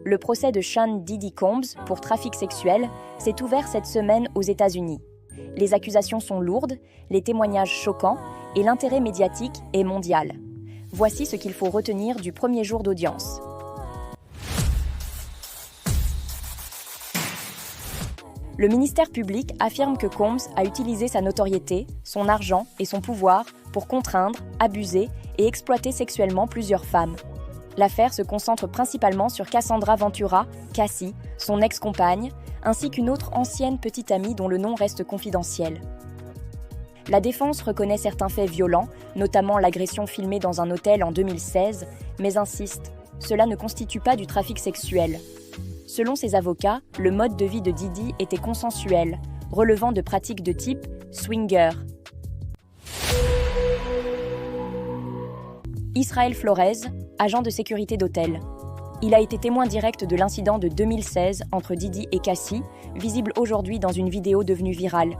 Le procès de Sean Diddy Combs pour trafic sexuel s'est ouvert cette semaine aux États-Unis. Les accusations sont lourdes, les témoignages choquants et l'intérêt médiatique est mondial. Voici ce qu'il faut retenir du premier jour d'audience. Le ministère public affirme que Combs a utilisé sa notoriété, son argent et son pouvoir pour contraindre, abuser et exploiter sexuellement plusieurs femmes. L'affaire se concentre principalement sur Cassandra Ventura, Cassie, son ex-compagne, ainsi qu'une autre ancienne petite amie dont le nom reste confidentiel. La défense reconnaît certains faits violents, notamment l'agression filmée dans un hôtel en 2016, mais insiste, cela ne constitue pas du trafic sexuel. Selon ses avocats, le mode de vie de Diddy était consensuel, relevant de pratiques de type swinger. Israel Flores, agent de sécurité d'hôtel. Il a été témoin direct de l'incident de 2016 entre Diddy et Cassie, visible aujourd'hui dans une vidéo devenue virale.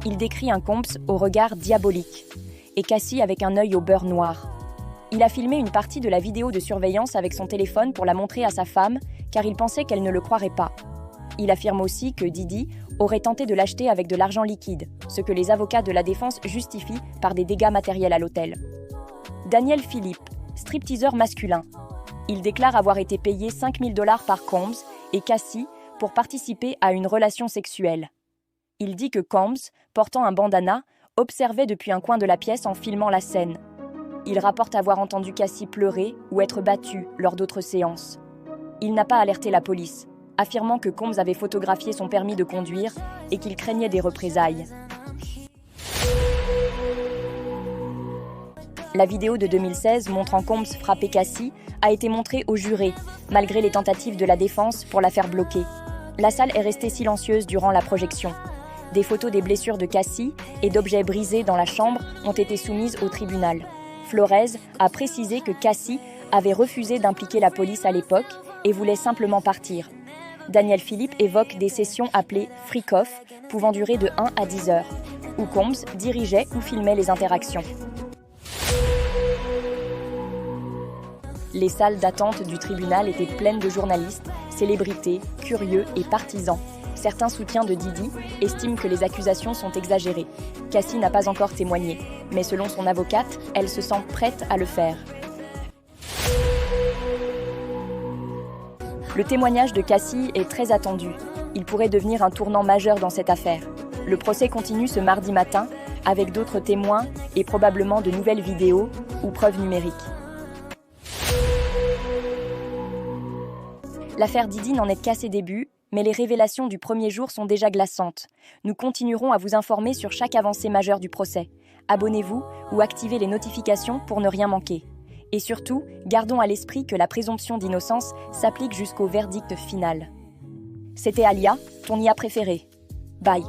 Il décrit un Combs au regard diabolique et Cassie avec un œil au beurre noir. Il a filmé une partie de la vidéo de surveillance avec son téléphone pour la montrer à sa femme, car il pensait qu'elle ne le croirait pas. Il affirme aussi que Diddy aurait tenté de l'acheter avec de l'argent liquide, ce que les avocats de la défense justifient par des dégâts matériels à l'hôtel. Daniel Philippe, stripteaseur masculin. Il déclare avoir été payé 5 000 $ par Combs et Cassie pour participer à une relation sexuelle. Il dit que Combs, portant un bandana, observait depuis un coin de la pièce en filmant la scène. Il rapporte avoir entendu Cassie pleurer ou être battue lors d'autres séances. Il n'a pas alerté la police, affirmant que Combs avait photographié son permis de conduire et qu'il craignait des représailles. La vidéo de 2016 montrant Combs frapper Cassie a été montrée aux jurés, malgré les tentatives de la défense pour la faire bloquer. La salle est restée silencieuse durant la projection. Des photos des blessures de Cassie et d'objets brisés dans la chambre ont été soumises au tribunal. Flores a précisé que Cassie avait refusé d'impliquer la police à l'époque et voulait simplement partir. Daniel Philippe évoque des sessions appelées « freak-off » pouvant durer de 1 à 10 heures, où Combs dirigeait ou filmait les interactions. Les salles d'attente du tribunal étaient pleines de journalistes, célébrités, curieux et partisans. Certains soutiens de Diddy estiment que les accusations sont exagérées. Cassie n'a pas encore témoigné, mais selon son avocate, elle se sent prête à le faire. Le témoignage de Cassie est très attendu. Il pourrait devenir un tournant majeur dans cette affaire. Le procès continue ce mardi matin, avec d'autres témoins et probablement de nouvelles vidéos ou preuves numériques. L'affaire Diddy n'en est qu'à ses débuts, mais les révélations du premier jour sont déjà glaçantes. Nous continuerons à vous informer sur chaque avancée majeure du procès. Abonnez-vous ou activez les notifications pour ne rien manquer. Et surtout, gardons à l'esprit que la présomption d'innocence s'applique jusqu'au verdict final. C'était Alia, ton IA préférée. Bye.